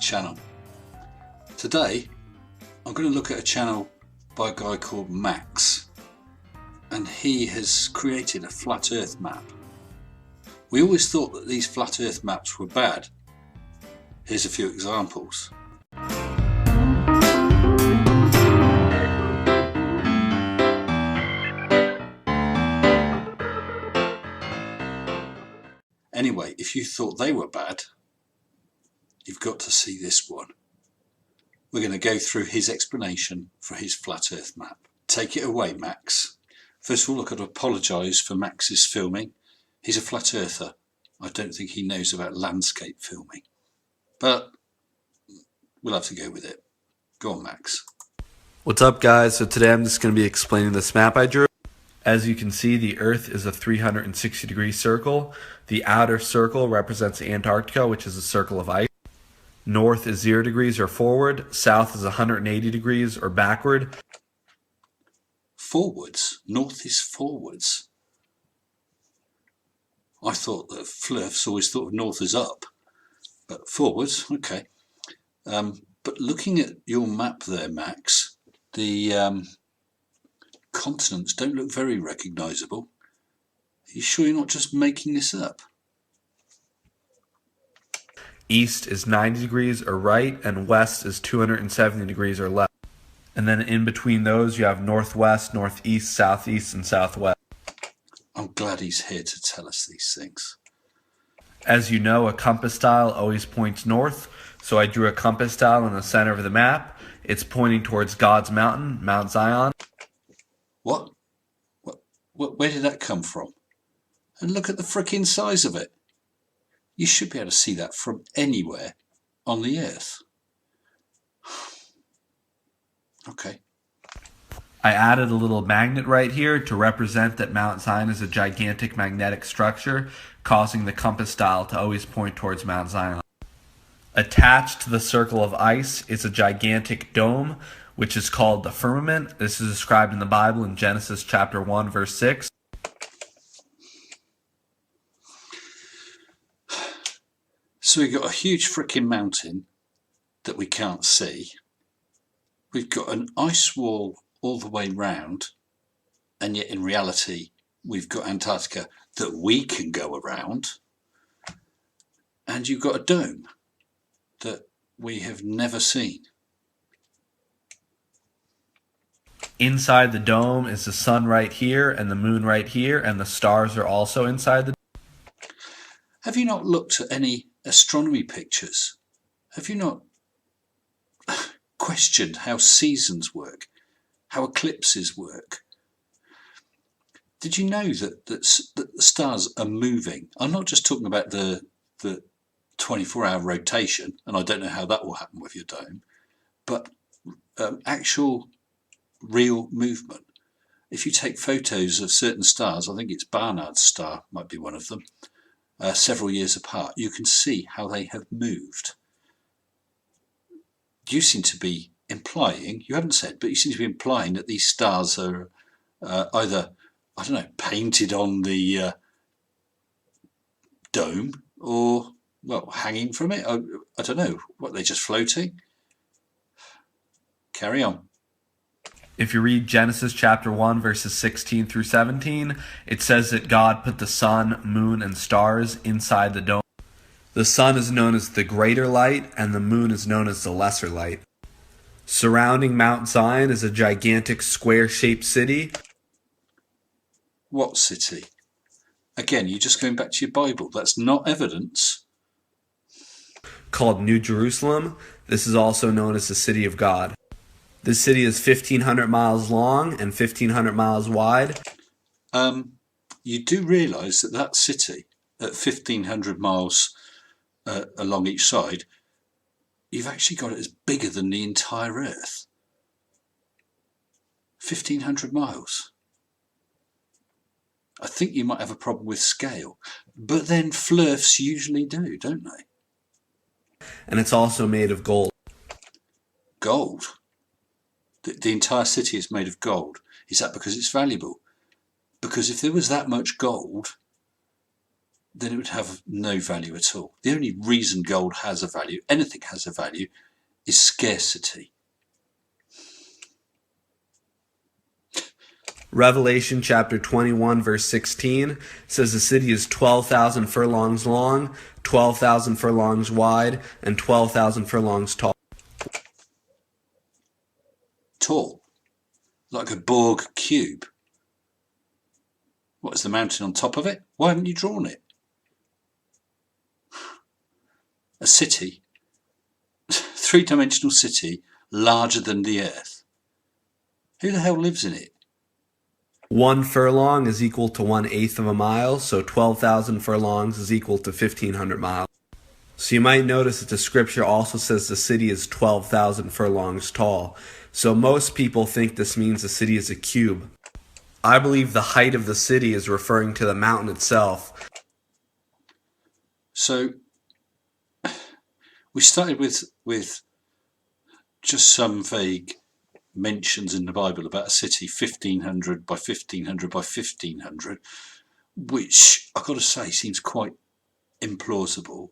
channel. Today I'm going to look at a channel by a guy called Max, and he has created a flat earth map. We always thought that these flat earth maps were bad. Here's a few examples. Anyway, if you thought they were bad, you've got to see this one. We're going to go through his explanation for his flat earth map. Take it away, Max. First of all, I've got to apologise for Max's filming. He's a flat earther. I don't think he knows about landscape filming. But we'll have to go with it. Go on, Max. What's up, guys? So today I'm just going to be explaining this map I drew. As you can see, the Earth is a 360-degree circle. The outer circle represents Antarctica, which is a circle of ice. North is 0 degrees or forward. South is 180 degrees or backward. Forwards? North is forwards. I thought that Flurfs always thought of north as up. But forwards, okay. But looking at your map there, Max, the continents don't look very recognisable. Are you sure you're not just making this up? East is 90 degrees or right, and west is 270 degrees or left. And then in between those, you have northwest, northeast, southeast, and southwest. I'm glad he's here to tell us these things. As you know, a compass dial always points north, so I drew a compass dial in the center of the map. It's pointing towards God's mountain, Mount Zion. What? Where did that come from? And look at the frickin' size of it. You should be able to see that from anywhere on the earth. Okay. I added a little magnet right here to represent that Mount Zion is a gigantic magnetic structure, causing the compass dial to always point towards Mount Zion. Attached to the circle of ice is a gigantic dome, which is called the firmament. This is described in the Bible in Genesis chapter 1, verse 6. So we've got a huge frickin' mountain that we can't see. We've got an ice wall all the way round, and yet in reality we've got Antarctica that we can go around, and you've got a dome that we have never seen. Inside the dome is the sun right here and the moon right here, and the stars are also inside the dome. Have you not looked at any astronomy pictures? Have you not questioned how seasons work, how eclipses work? Did you know that the stars are moving? I'm not just talking about the 24-hour rotation, and I don't know how that will happen with your dome, but actual real movement. If you take photos of certain stars, I think it's Barnard's star might be one of them, several years apart, you can see how they have moved. You seem to be implying, you haven't said, but you seem to be implying that these stars are either, I don't know, painted on the dome or, well, hanging from it. I don't know. What, they're just floating? Carry on. If you read Genesis chapter 1, verses 16 through 17, it says that God put the sun, moon, and stars inside the dome. The sun is known as the greater light, and the moon is known as the lesser light. Surrounding Mount Zion is a gigantic square-shaped city. What city? Again, you're just going back to your Bible. That's not evidence. Called New Jerusalem. This is also known as the City of God. This city is 1,500 miles long and 1,500 miles wide. You do realise that that city, at 1,500 miles along each side, you've actually got it as bigger than the entire Earth. 1,500 miles. I think you might have a problem with scale. But then Flurfs usually do, don't they? And it's also made of gold. Gold? The entire city is made of gold. Is that because it's valuable? Because if there was that much gold, then it would have no value at all. The only reason gold has a value, anything has a value, is scarcity. Revelation chapter 21 verse 16 says the city is 12,000 furlongs long, 12,000 furlongs wide, and 12,000 furlongs tall. Tall, like a Borg cube. What is the mountain on top of it? Why haven't you drawn it? A city, three-dimensional city, larger than the Earth. Who the hell lives in it? 1 furlong is equal to 1/8 of a mile, so 12,000 furlongs is equal to 1,500 miles. So you might notice that the scripture also says the city is 12,000 furlongs tall. So most people think this means the city is a cube. I believe the height of the city is referring to the mountain itself. So we started with just some vague mentions in the Bible about a city 1500 by 1500 by 1500, which I've got to say seems quite implausible.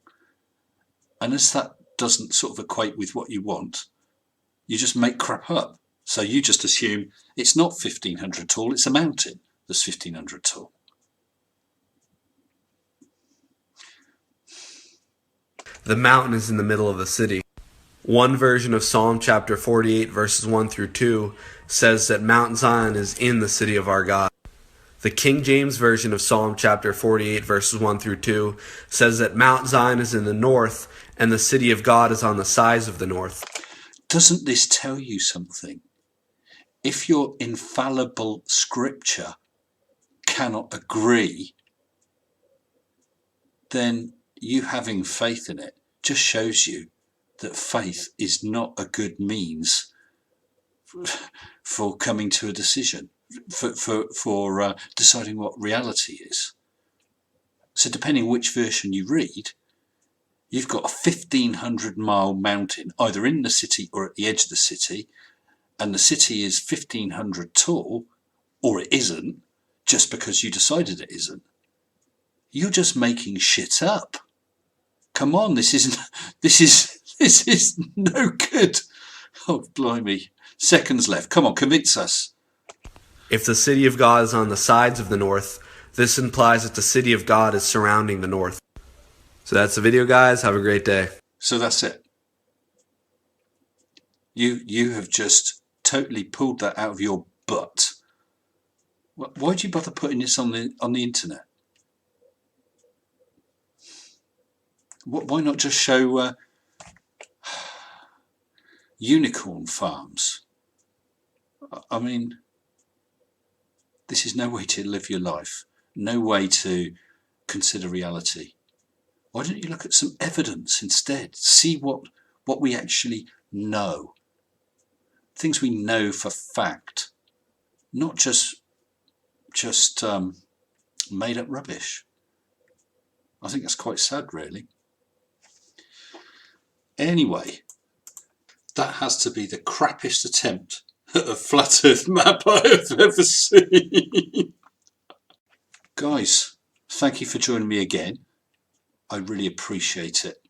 And as that doesn't sort of equate with what you want, you just make crap up. So you just assume it's not 1500 tall, it's a mountain that's 1500 tall. The mountain is in the middle of the city. One version of Psalm chapter 48 verses 1 through 2 says that Mount Zion is in the city of our God. The King James version of Psalm chapter 48 verses 1 through 2 says that Mount Zion is in the north and the city of God is on the sides of the north. Doesn't this tell you something? If your infallible scripture cannot agree, then you having faith in it just shows you that faith is not a good means for coming to a decision, for deciding what reality is. So depending which version you read, you've got a 1,500-mile mountain either in the city or at the edge of the city, and the city is 1,500 tall, or it isn't, just because you decided it isn't. You're just making shit up. Come on, this is no good. Oh, blimey. Seconds left. Come on, convince us. If the city of God is on the sides of the north, this implies that the city of God is surrounding the north. So that's the video, guys. Have a great day. So that's it. You have just totally pulled that out of your butt. Why'd you bother putting this on the internet? Why not just show unicorn farms? I mean, this is no way to live your life, no way to consider reality. Why don't you look at some evidence instead? See what we actually know. Things we know for fact, not just made up rubbish. I think that's quite sad, really. Anyway, that has to be the crappiest attempt at a flat earth map I've ever seen. Guys, thank you for joining me again. I really appreciate it.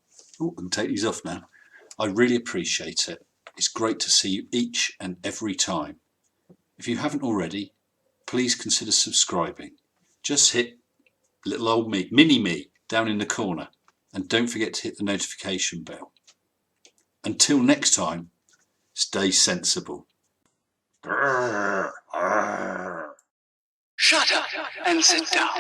Oh, I can take these off now. I really appreciate it. It's great to see you each and every time. If you haven't already, please consider subscribing. Just hit little old me, mini me, down in the corner. And don't forget to hit the notification bell. Until next time, stay sensible. Shut up and sit down.